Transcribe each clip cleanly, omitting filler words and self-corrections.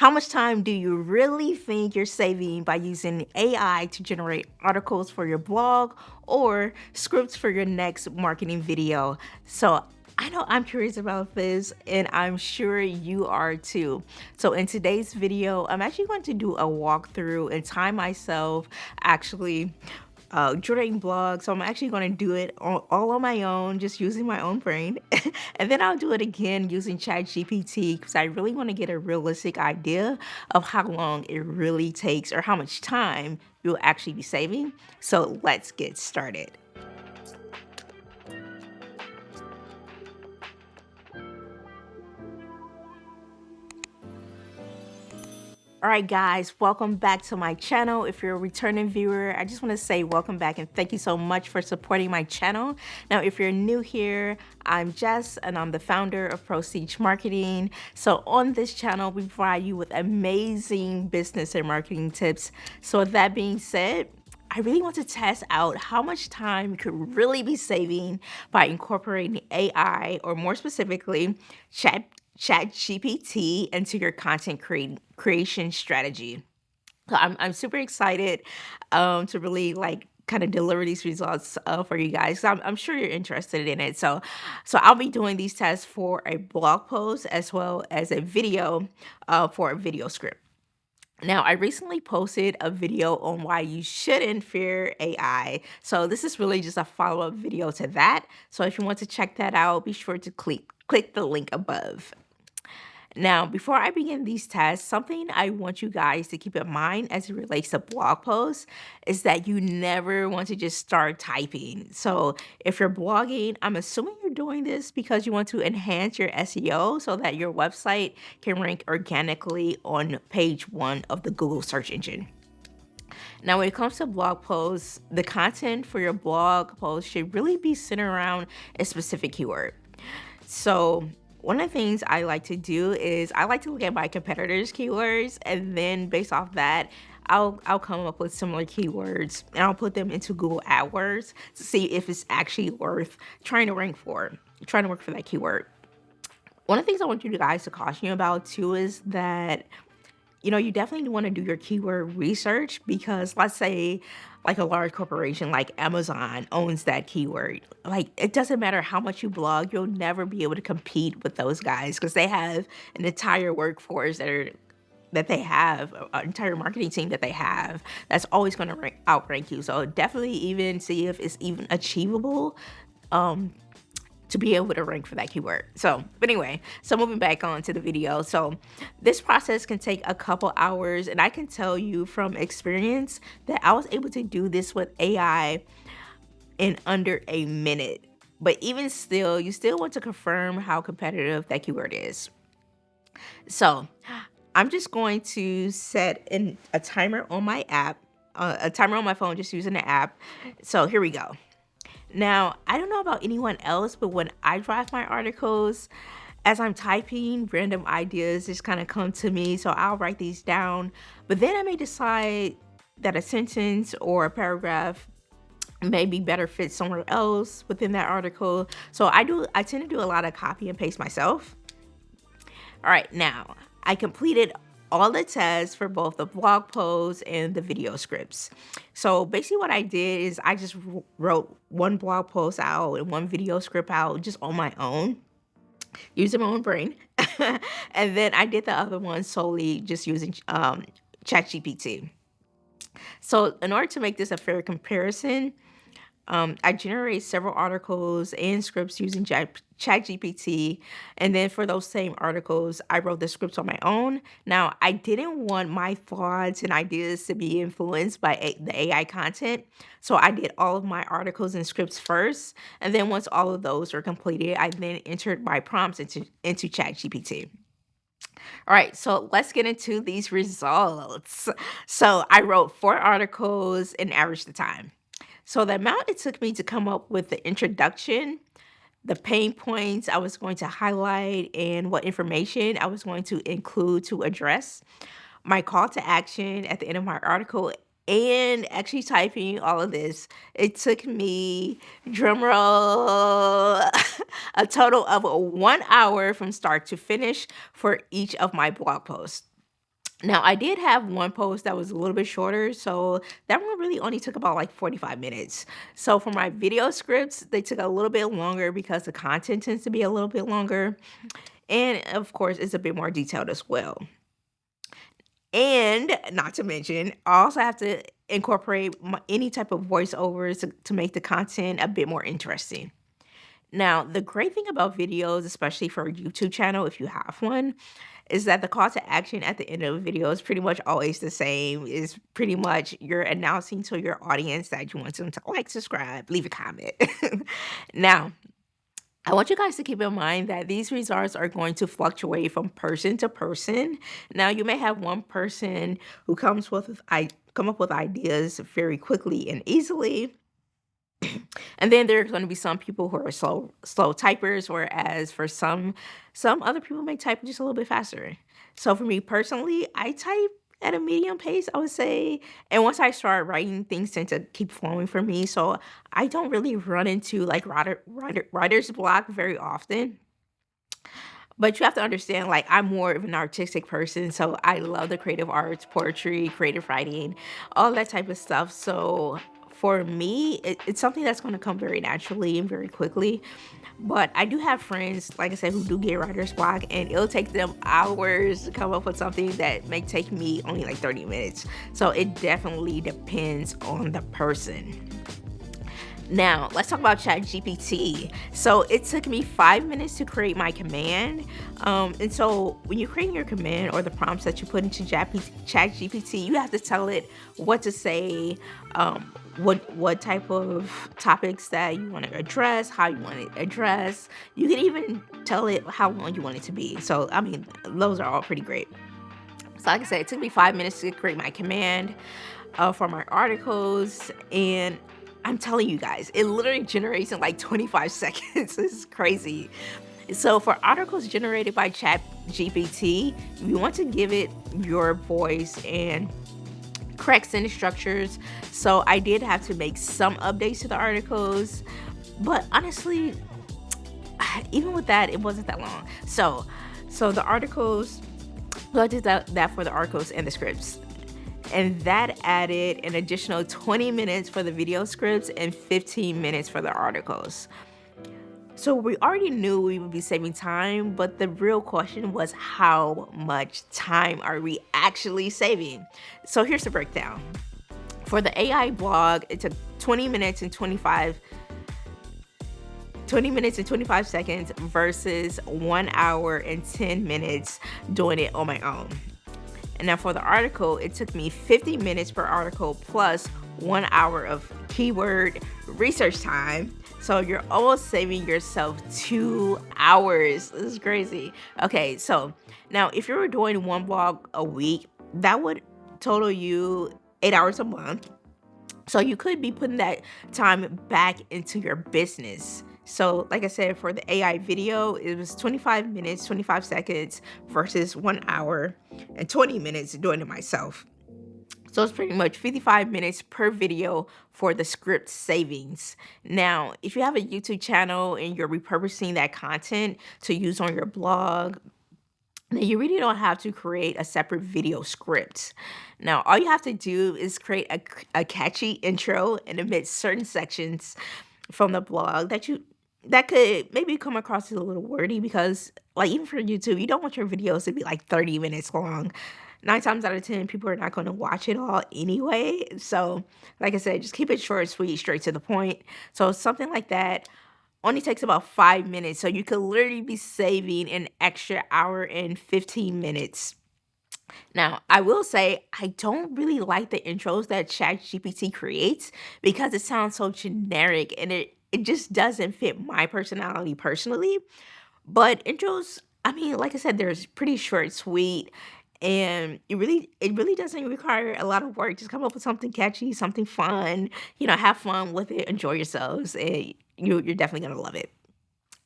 How much time do you really think you're saving by using AI to generate articles for your blog or scripts for your next marketing video? So, I know I'm curious about this, and I'm sure you are too. So, in today's video, I'm actually going to do a walkthrough and time myself actually during blogs. So I'm actually going to do it all on my own, just using my own brain. And then I'll do it again using ChatGPT because I really want to get a realistic idea of how long it really takes or how much time you'll actually be saving. So let's get started. All right, guys, welcome back to my channel. If you're a returning viewer, I just want to say welcome back and thank you so much for supporting my channel. Now, if you're new here, I'm Jess and I'm the founder of Prestige Marketing. So on this channel, we provide you with amazing business and marketing tips. So with that being said, I really want to test out how much time you could really be saving by incorporating AI, or more specifically, ChatGPT into your content creation strategy. So I'm super excited to really like kind of deliver these results for you guys. So I'm sure you're interested in it. So I'll be doing these tests for a blog post as well as a video for a video script. Now, I recently posted a video on why you shouldn't fear AI. So this is really just a follow-up video to that. So if you want to check that out, be sure to click the link above. Now, before I begin these tests, something I want you guys to keep in mind as it relates to blog posts is that you never want to just start typing. So, if you're blogging, I'm assuming you're doing this because you want to enhance your SEO so that your website can rank organically on page one of the Google search engine. Now, when it comes to blog posts, the content for your blog post should really be centered around a specific keyword. So, one of the things I like to do is I like to look at my competitors' keywords, and then based off that, I'll come up with similar keywords and I'll put them into Google AdWords to see if it's actually worth trying to work for that keyword. One of the things I want you guys to caution you about too is that you definitely want to do your keyword research, because let's say like a large corporation like Amazon owns that keyword. Like, it doesn't matter how much you blog, you'll never be able to compete with those guys because they have an entire workforce that they have, an entire marketing team that they have that's always going to outrank you. So definitely even see if it's even achievable to be able to rank for that keyword. But anyway, so moving back on to the video. So this process can take a couple hours, and I can tell you from experience that I was able to do this with AI in under a minute. But even still, you still want to confirm how competitive that keyword is. So I'm just going to set a timer on my app, a timer on my phone, just using the app. So here we go. Now, I don't know about anyone else, but when I draft my articles, as I'm typing, random ideas just kind of come to me. So I'll write these down, but then I may decide that a sentence or a paragraph maybe better fit somewhere else within that article. So I tend to do a lot of copy and paste myself. All right, now I completed all the tests for both the blog posts and the video scripts. So basically what I did is I just wrote one blog post out and one video script out just on my own, using my own brain. And then I did the other one solely just using ChatGPT. So in order to make this a fair comparison, I generate several articles and scripts using ChatGPT, and then for those same articles, I wrote the scripts on my own. Now, I didn't want my thoughts and ideas to be influenced by the AI content, so I did all of my articles and scripts first, and then once all of those were completed, I then entered my prompts into ChatGPT. All right, so let's get into these results. So I wrote 4 articles and averaged the time. So the amount it took me to come up with the introduction, the pain points I was going to highlight, and what information I was going to include to address, my call to action at the end of my article, and actually typing all of this, it took me, drumroll, a total of 1 hour from start to finish for each of my blog posts. Now, I did have one post that was a little bit shorter, so that one really only took about like 45 minutes. So for my video scripts, they took a little bit longer because the content tends to be a little bit longer. And of course, it's a bit more detailed as well. And not to mention, I also have to incorporate any type of voiceovers to make the content a bit more interesting. Now, the great thing about videos, especially for a YouTube channel, if you have one, is that the call to action at the end of the video is pretty much always the same. Is pretty much you're announcing to your audience that you want them to like, subscribe, leave a comment. Now, I want you guys to keep in mind that these results are going to fluctuate from person to person. Now, you may have one person who come up with ideas very quickly and easily, and then there's going to be some people who are slow typers, whereas for some other people may type just a little bit faster. So for me personally, I type at a medium pace, I would say. And once I start writing, things tend to keep flowing for me. So I don't really run into like writer's block very often. But you have to understand, like, I'm more of an artistic person, so I love the creative arts, poetry, creative writing, all that type of stuff. So for me, it's something that's going to come very naturally and very quickly. But I do have friends, like I said, who do get writer's block, and it'll take them hours to come up with something that may take me only like 30 minutes. So it definitely depends on the person. Now, let's talk about ChatGPT. So it took me 5 minutes to create my command. And so when you're creating your command or the prompts that you put into ChatGPT, you have to tell it what to say, what type of topics that you want to address, how you want it addressed. You can even tell it how long you want it to be. So, I mean, those are all pretty great. So, like I said, it took me 5 minutes to create my command for my articles, and I'm telling you guys, it literally generates in like 25 seconds. This is crazy. So for articles generated by ChatGPT, you want to give it your voice and correct sentence structures. So I did have to make some updates to the articles, but honestly, even with that, it wasn't that long. So the articles, well, I did that for the articles and the scripts. And that added an additional 20 minutes for the video scripts and 15 minutes for the articles. So we already knew we would be saving time, but the real question was how much time are we actually saving? So here's the breakdown. For the AI blog, it took 20 minutes and 25 seconds versus 1 hour and 10 minutes doing it on my own. And now for the article, it took me 50 minutes per article plus 1 hour of keyword research time. So you're almost saving yourself 2 hours. This is crazy. Okay, so now if you were doing one blog a week, that would total you 8 hours a month. So you could be putting that time back into your business. So like I said, for the AI video, it was 25 minutes, 25 seconds versus 1 hour and 20 minutes doing it myself. So it's pretty much 55 minutes per video for the script savings. Now, if you have a YouTube channel and you're repurposing that content to use on your blog, then you really don't have to create a separate video script. Now, all you have to do is create a catchy intro and omit certain sections from the blog that could maybe come across as a little wordy, because like even for YouTube, you don't want your videos to be like 30 minutes long. 9 times out of 10, people are not going to watch it all anyway. So like I said, just keep it short, sweet, straight to the point. So something like that only takes about 5 minutes. So you could literally be saving an extra hour and 15 minutes. Now, I will say I don't really like the intros that ChatGPT creates because it sounds so generic, and it just doesn't fit my personality personally. But intros, I mean, like I said, they're pretty short, sweet, and it really doesn't require a lot of work. Just come up with something catchy, something fun, have fun with it, enjoy yourselves, and you're definitely gonna love it.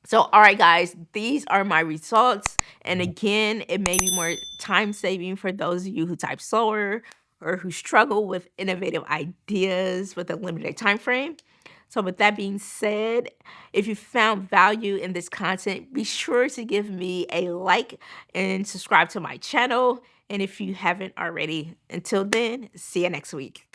So, all right, guys, these are my results. And again, it may be more time saving for those of you who type slower or who struggle with innovative ideas with a limited time frame. So, with that being said, if you found value in this content, be sure to give me a like and subscribe to my channel. And if you haven't already, until then, see you next week.